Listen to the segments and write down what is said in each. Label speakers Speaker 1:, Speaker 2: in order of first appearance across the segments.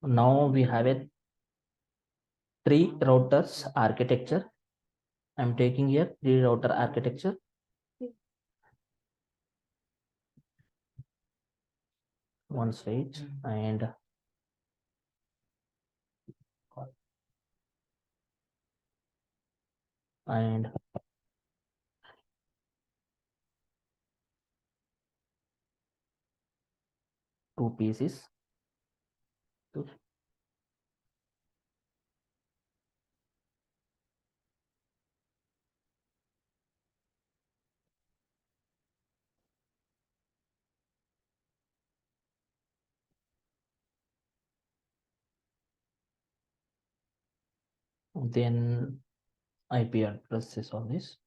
Speaker 1: Now we have a 3 routers architecture. I'm taking here 3 router architecture. One switch and two pieces. Then IP addresses on this.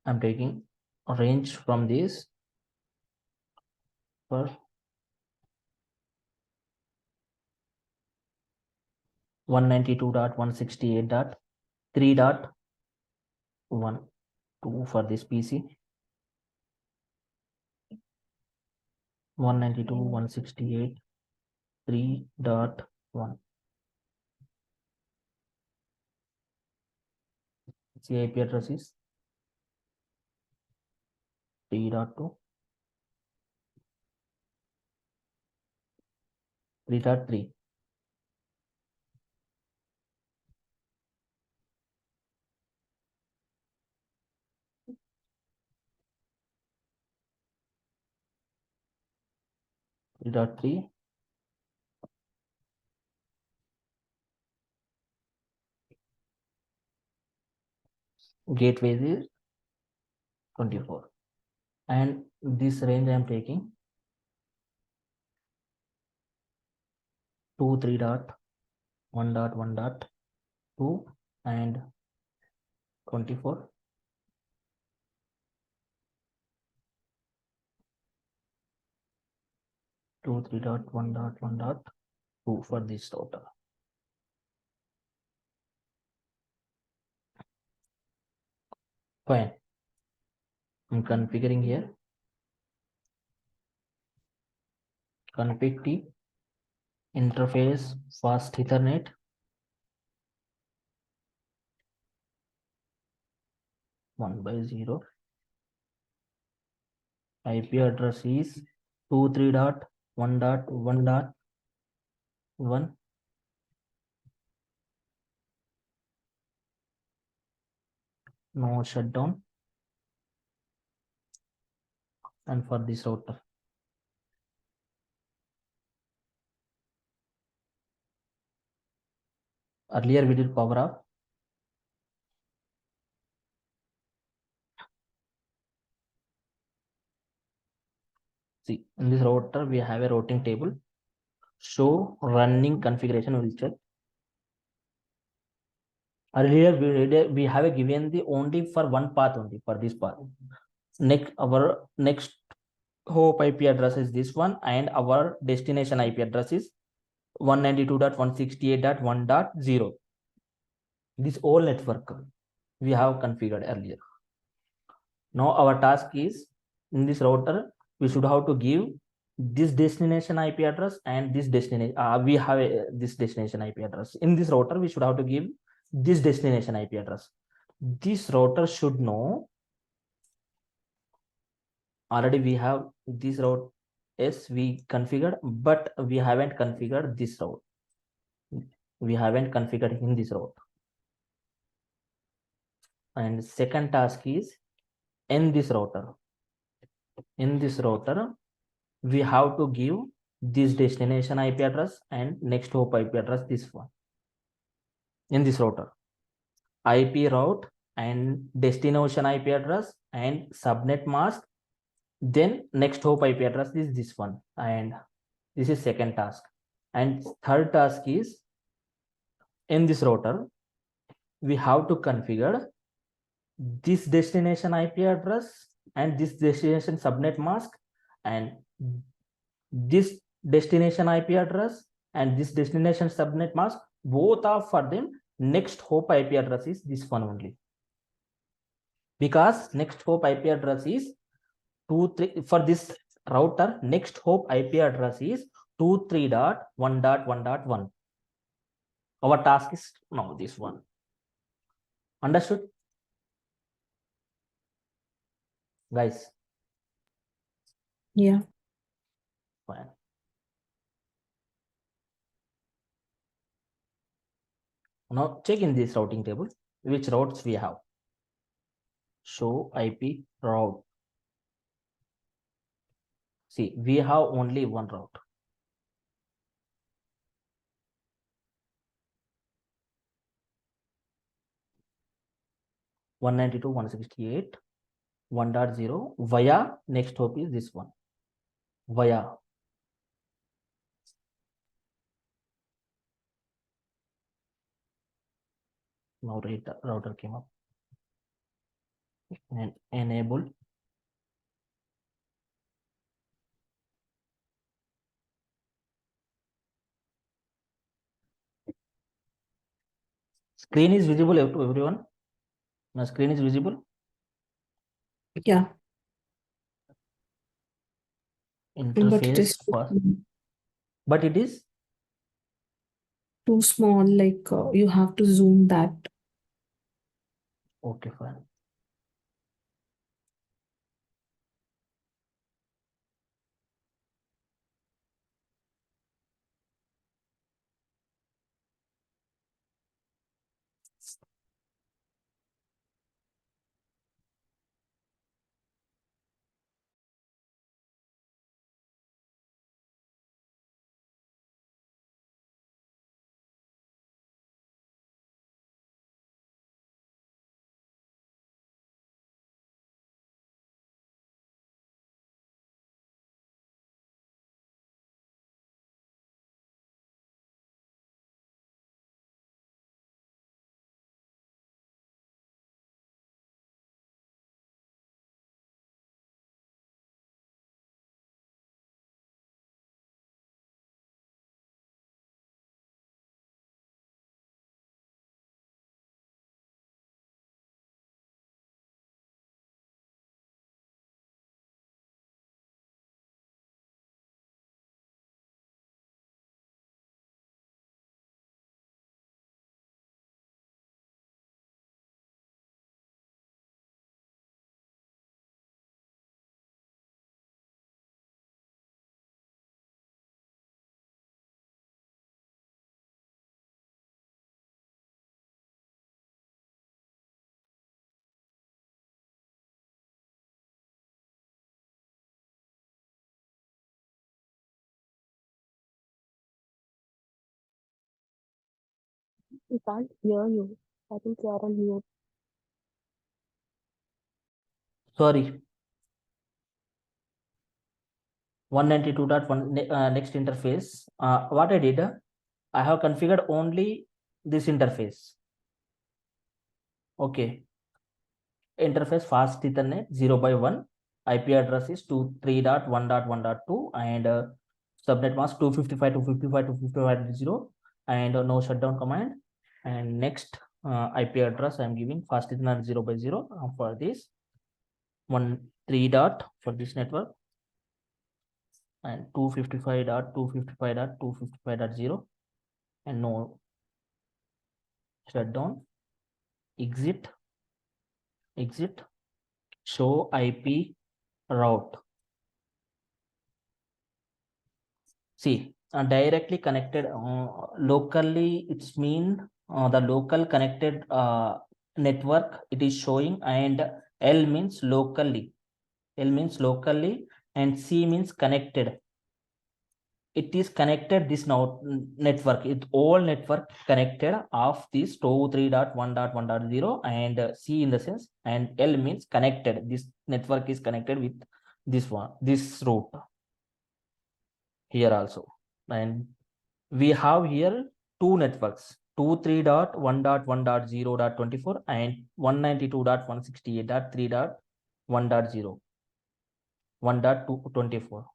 Speaker 1: I'm taking a range from this for 192.168.3.12 for this PC. 192.168.3.1. The IP address is 3.2, 3.3. Gateway is 24, and this range I am taking 23.1.1.2 and 24. 23.1.1.2 for this router. Fine. I'm configuring here. Config T interface fast Ethernet. One by 0. IP address is 23.1.1.1. No shutdown. And for this router, earlier we did power off. See, in this router we have a routing table. Show running configuration will check. Earlier we have given the only for one path only for this path. Our next hope IP address is this one, and our destination IP address is 192.168.1.0. This whole network we have configured earlier. Now our task is, in this router we should have to give this destination IP address and this destination. We have this destination IP address. In this router we should have to give this destination IP address. This router should know. Already we have this route. Yes, we configured, but we haven't configured this route. We haven't configured in this route. And second task is, in this router. In this router, we have to give this destination IP address and next hop IP address, this one. In this router, IP route and destination IP address and subnet mask. Then next hop IP address is this one, and this is second task. And third task is, in this router we have to configure this destination IP address and this destination subnet mask, and this destination IP address and this destination subnet mask, both are for them. Next hop IP address is this one only, because next hop IP address is 2, 3 for this router. Next hop IP address is 23.1.1.1. Our task is now this one. Understood? Guys?
Speaker 2: Yeah.
Speaker 1: Fine. Now check in this routing table which routes we have. Show IP route. See, we have only one route. One 192.168.1.0 via next hop is this one. Via now router came up and enabled. Screen is visible to everyone. My screen is visible.
Speaker 2: Yeah.
Speaker 1: Interface first. But it is
Speaker 2: too small, like you have to zoom that.
Speaker 1: okay, fine.
Speaker 3: We can't hear you. I think you are on mute.
Speaker 1: Sorry. 192.1 next interface. What I did, I have configured only this interface. Okay. Interface fast Ethernet 0/1. IP address is 23.1.1.2 and subnet mask 255.255.255.0 and no shutdown command. And next IP address I am giving fast Ethernet 0/0 for this 3 dot for this network and 255.255.255.0 and no shutdown. Exit show IP route. See, directly connected locally, it's mean the local connected network it is showing, and L means locally. L means locally, and C means connected. It is connected this now network. It all network connected of this 23.1.1.0 and C in the sense, and L means connected. This network is connected with this one, this route here also, and we have here two networks 23.1.1.0.24 and 192.168.3.1.0 1.224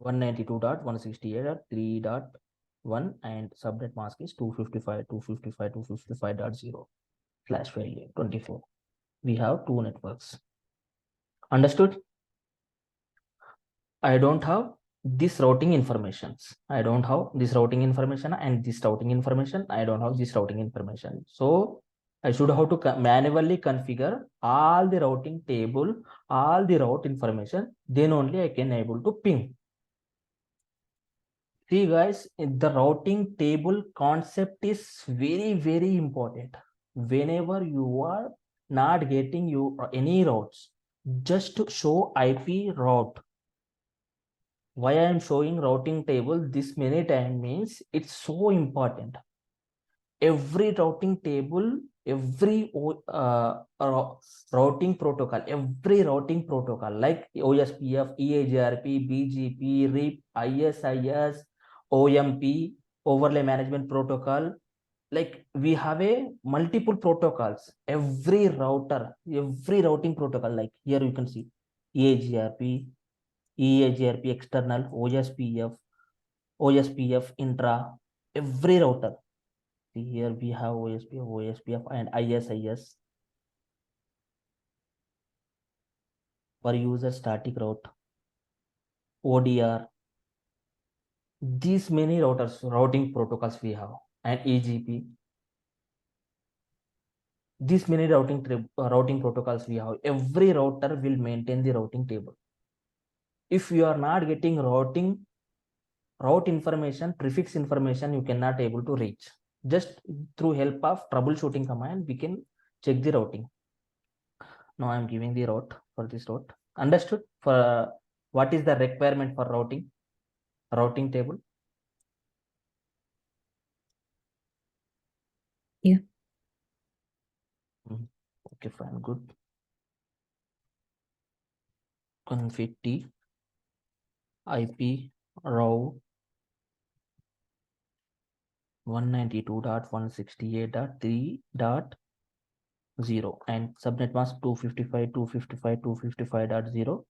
Speaker 1: 192.168.3.1 and subnet mask is 255.255.255.0 slash failure 24. We have two networks. Understood? I don't have this routing informations. I don't have this routing information and this routing information. I don't have this routing information. So I should have to manually configure all the routing table, all the route information. Then only I can able to ping. See guys, the routing table concept is very, very important. Whenever you are not getting any routes, just show IP route. Why I am showing routing table this many times means it's so important. Every routing table, every routing protocol, like OSPF, EAGRP, BGP, RIP, ISIS, OMP, overlay management protocol, like we have a multiple protocols. Every routing protocol, like here you can see EAGRP, EAGRP external, OSPF intra, every router. See here we have OSPF and ISIS for user static route, ODR. These many routing protocols we have, and EGP. These many routing protocols we have. Every router will maintain the routing table. If you are not getting route information, prefix information, you cannot able to reach. Just through help of troubleshooting command, we can check the routing. Now I'm giving the route for this route. Understood? For what is the requirement for routing table?
Speaker 2: Yeah.
Speaker 1: Okay, fine, good. Config T IP route 192.168.3.0 and subnet mask 255.255.255.0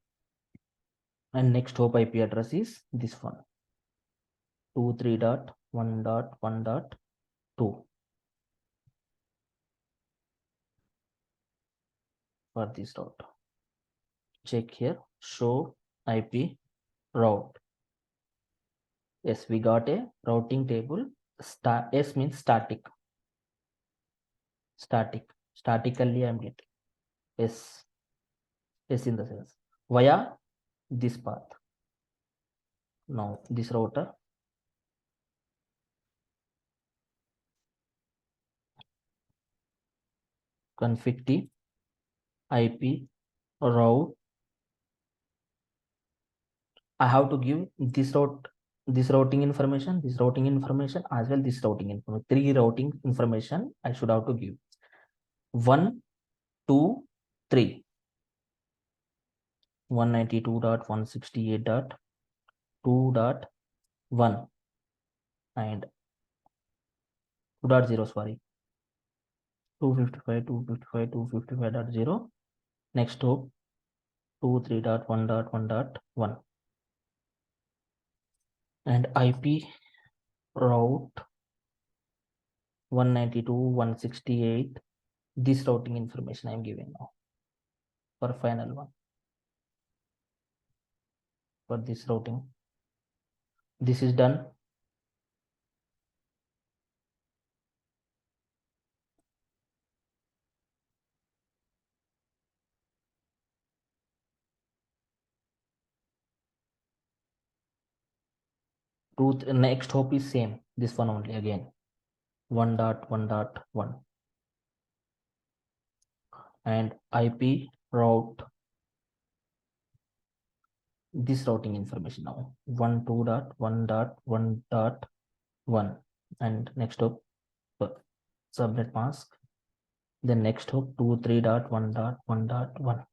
Speaker 1: and next hop IP address is this one 23.1.1.2 for this route. Check here, show IP route. Yes, we got a routing table. S means static. Statically I'm getting S in the sense via this path. Now this router config T IP route. I have to give this routing information, as well this routing information. 3 routing information I should have to give. 1, 2, 3. 192.168.2.1 and 2.0, sorry. 255.255.255.0. Next to 23.1.1.1 and IP route 192.168. This routing information I am giving now for final one. For this routing, this is done. Next hop is same, this one only again 1.1.1 and IP route this routing information now 12.1.1.1 and next hop subnet mask, then next hop 23.1.1.1.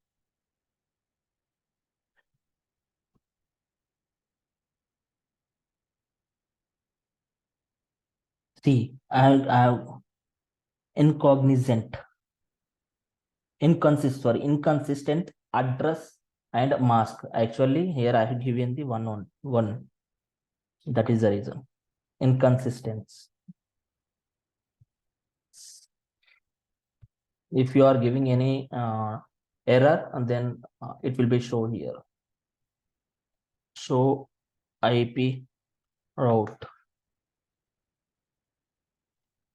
Speaker 1: See, I have inconsistent address and mask. Actually here I have given the one. That is the reason. Inconsistent. If you are giving any error, and then it will be shown here. show IP route.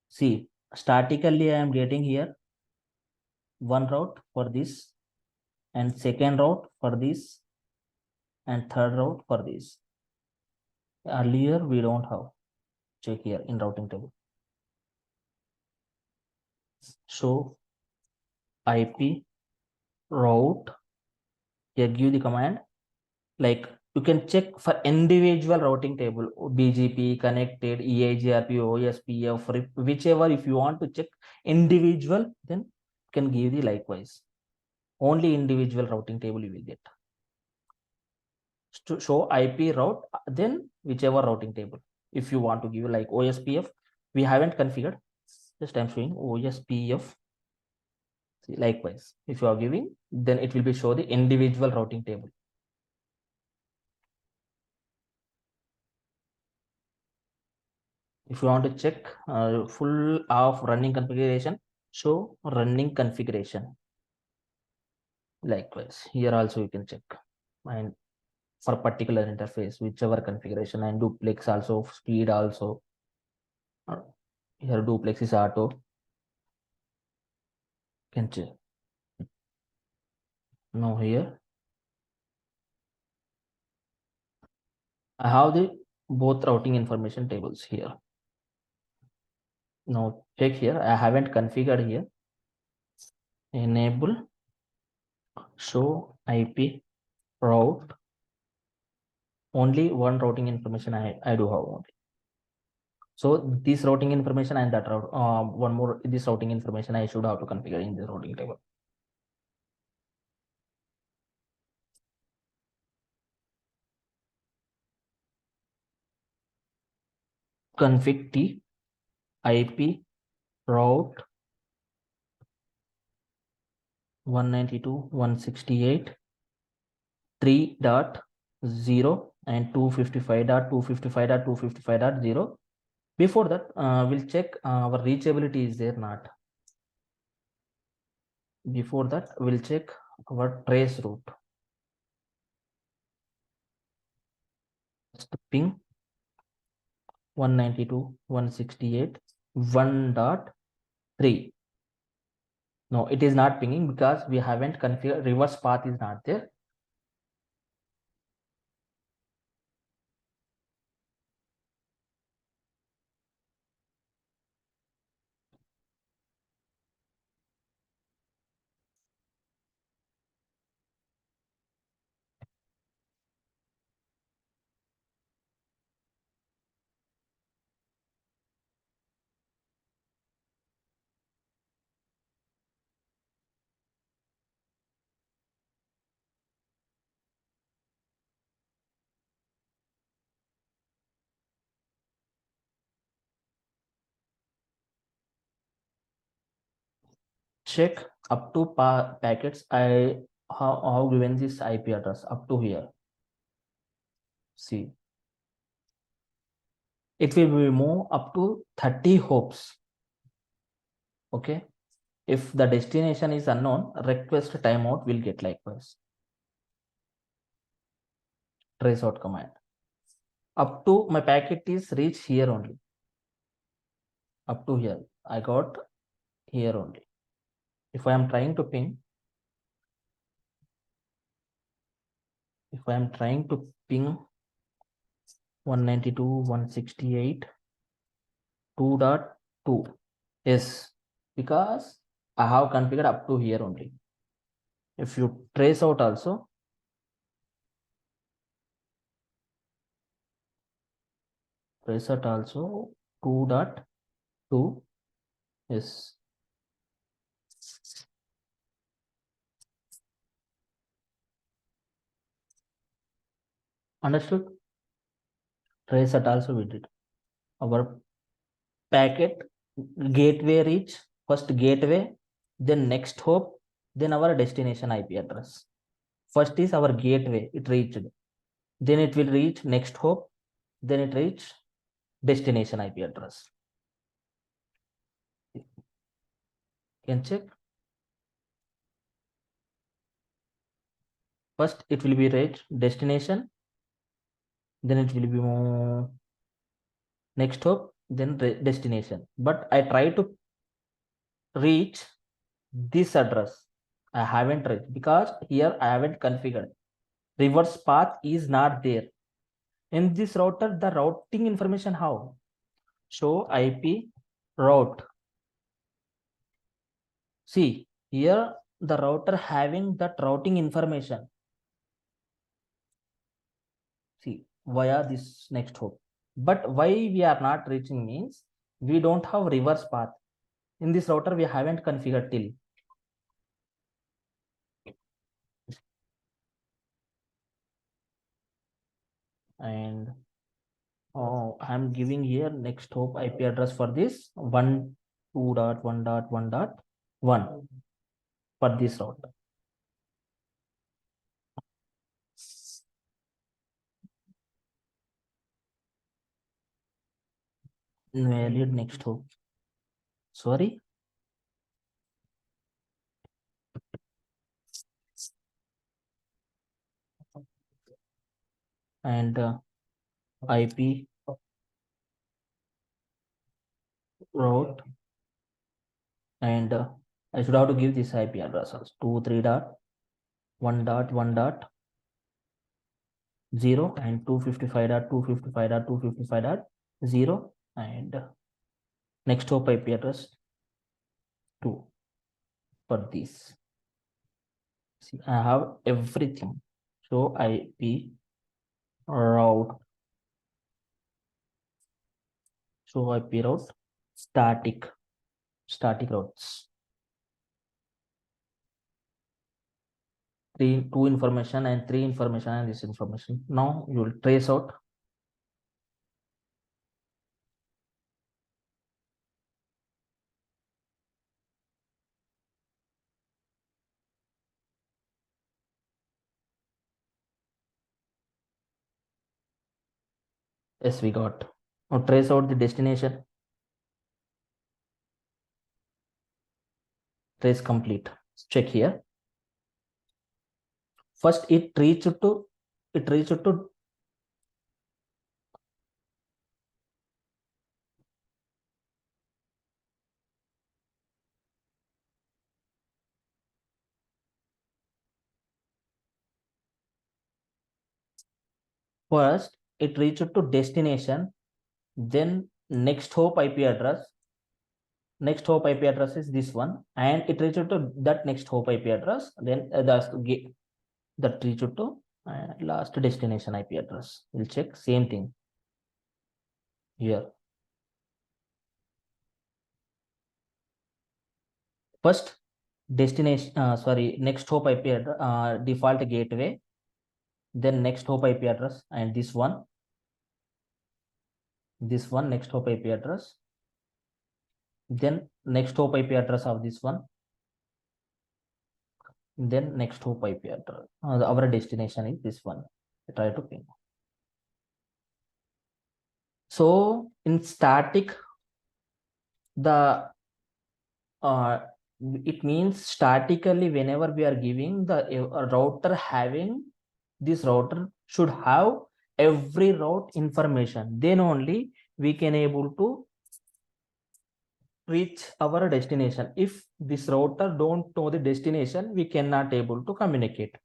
Speaker 1: See, statically I am getting here one route for this, and second route for this, and third route for this. Earlier we don't have. Check here in routing table. Show IP route. Here give the command, like you can check for individual routing table, BGP, connected, EIGRP, OSPF, whichever. If you want to check individual, then you can give the likewise. Only individual routing table you will get. To show IP route, then whichever routing table. If you want to give like OSPF, we haven't configured. Just I'm showing OSPF. See, likewise, if you are giving, then it will be show the individual routing table. If you want to check full of running configuration, show running configuration. Likewise, here also you can check, and for particular interface, whichever configuration, and duplex also, speed also. Here duplex is auto. Can check. Now here I have the both routing information tables here. Now check here. I haven't configured here. Enable show IP route. Only one routing information I do have only. So this routing information and that route, one more this routing information I should have to configure in the routing table. Config T IP route 192.168 3.0 and 255.255.255.0. Before that, we'll check our reachability is there not. Before that, we'll check our trace route. Ping 192.168 1.3. No, it is not pinging because we haven't configured. Reverse path is not there. Check up to packets. I how given this IP address up to here. See, it will be move up to 30 hops. Okay. If the destination is unknown, request timeout will get likewise. Trace out command. Up to my packet is reach here only. Up to here. I got here only. If I am trying to ping, if I am trying to ping 192.168 2.2, yes, because I have configured up to here only. If you trace out also, trace out also 2.2, yes. Understood? Trace out also we did. Our packet gateway reach, first gateway, then next hop, then our destination IP address. First is our gateway, it reached, then it will reach next hop, then it reach destination IP address. You can check. First it will be reach destination, then it will be more next hop, then destination. But I try to reach this address. I haven't reached because here I haven't configured. Reverse path is not there. In this router, the routing information how? Show IP route. See, here the router having that routing information. See, via this next hop. But why we are not reaching means we don't have reverse path. In this router, we haven't configured till. And I'm giving here next hop IP address for this 1.2.1.1.1 for this router. Valid next hop. Sorry. And IP route, and I should have to give this IP address as 23.1.1.0 and 255.255.255.0 and next hop IP address 2 for this. See, I have everything. So IP route. So IP route static routes. Two information and three information and this information. Now you will trace out. Yes, we got. Now trace out the destination. Trace complete. Check here. First, it reached to first it reached to destination, then next hop IP address. Next hop IP address is this one, and it reached to that next hop IP address. Then that reached to last destination IP address. We'll check same thing here. First destination, next hop IP address, default gateway, then next hop IP address, and this one next hop IP address, then next hop IP address of this one, then next hop IP address. Our destination is this one. I try to ping. So in static, the it means statically whenever we are giving the router having, this router should have every route information, then only we can able to reach our destination. If this router don't know the destination, we cannot able to communicate.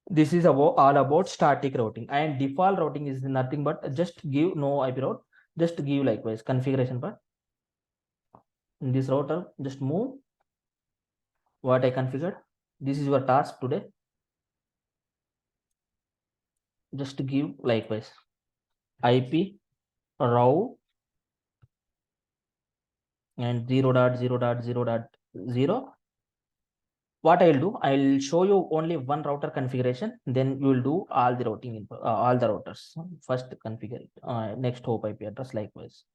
Speaker 1: This is all about static routing, and default routing is nothing but just give no IP route, just give likewise configuration part. In this router, just move what I configured. This is your task today. Just give likewise IP route and 0.0.0.0. What I'll do, I'll show you only one router configuration, then you will do all the routing, all the routers. First configure it, next hop IP address likewise.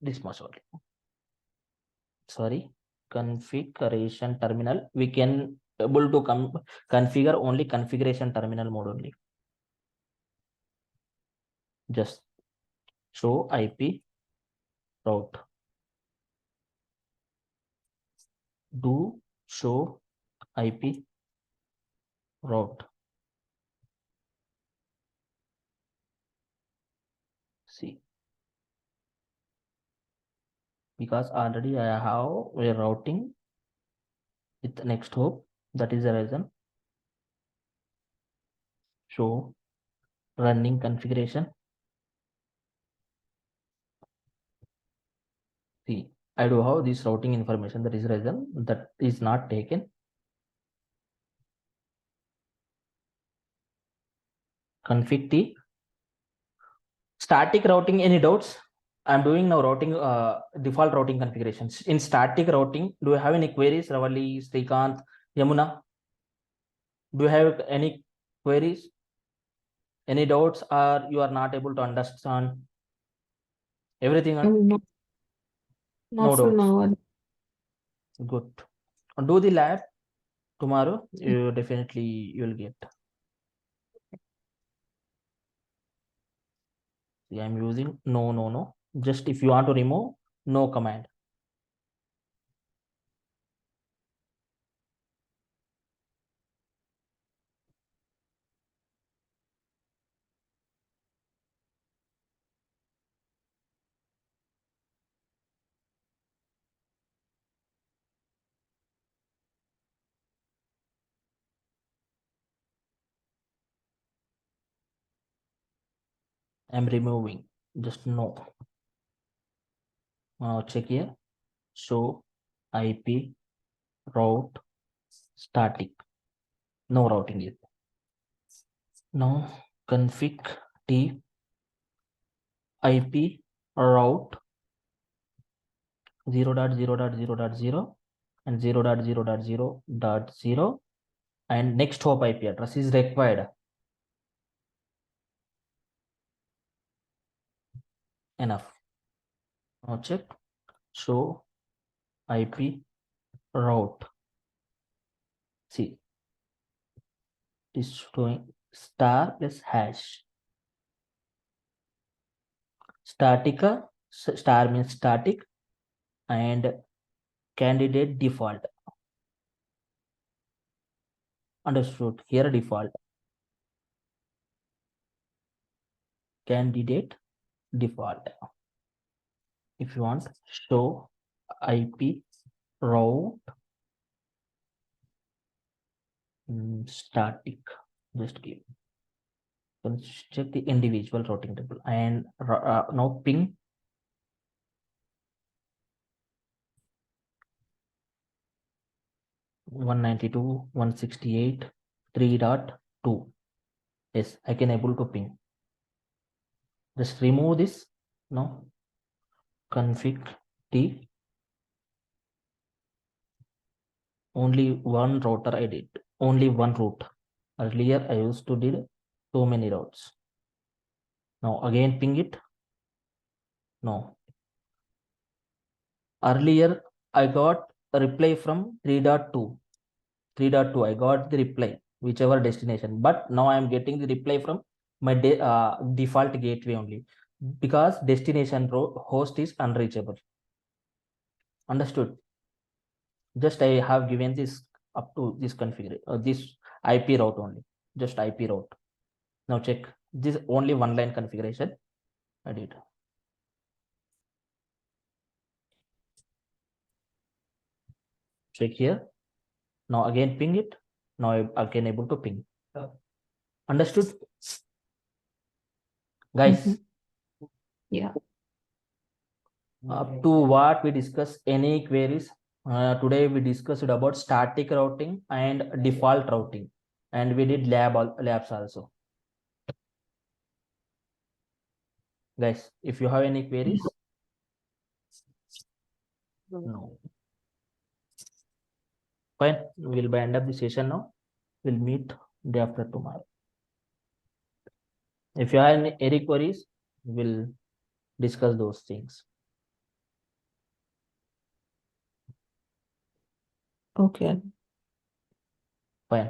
Speaker 1: This much only. Sorry, configuration terminal. We can able to configure only configuration terminal mode only. Just show IP route. Do show IP route. because already I have a routing with next hop. That is the reason. Show running configuration. See, I do have this routing information. That is the reason that is not taken. Config T. Static routing, any doubts? I'm doing now routing, default routing configurations. In static routing, do you have any queries, Ravali, Srikanth, Yamuna? Do you have any queries? Any doubts, or you are not able to understand everything?
Speaker 2: Not
Speaker 1: No
Speaker 2: for
Speaker 1: doubts.
Speaker 2: now.
Speaker 1: Good. Do the lab tomorrow. You definitely you'll get. See, I'm using no. Just if you want to remove, no command. I'm removing. Just no. Check here. Show IP route static. No routing yet. Now config T IP route 0.0.0.0 and 0.0.0.0 and next hop IP address is required. Enough. Now check. Show IP route. See, it is showing star plus hash. Statica, star means static, and candidate default. Understood. Here default. Candidate default. If you want, show IP route static. Just give. Check the individual routing table and now ping 192.168.3.2. Yes, I can able to ping. Just remove this. No. Config T. Only one router I did. Only one route. Earlier I used to did so many routes. Now again ping it. No. Earlier I got a reply from 3.2. 3.2 I got the reply whichever destination, but now I am getting the reply from my default gateway only because destination host is unreachable. Understood? Just I have given this up to this configuration, this IP route only, just IP route. Now check this only one line configuration I did. Check here. Now again ping it. Now I again able to ping. Understood? Guys,
Speaker 2: Yeah.
Speaker 1: up to what we discussed, any queries? Today we discussed about static routing and default routing, and we did labs also. Guys, if you have any queries? No. Fine, we'll end up the session now. We'll meet day after tomorrow. If you have any queries, we'll discuss those things.
Speaker 2: Okay.
Speaker 1: Fine.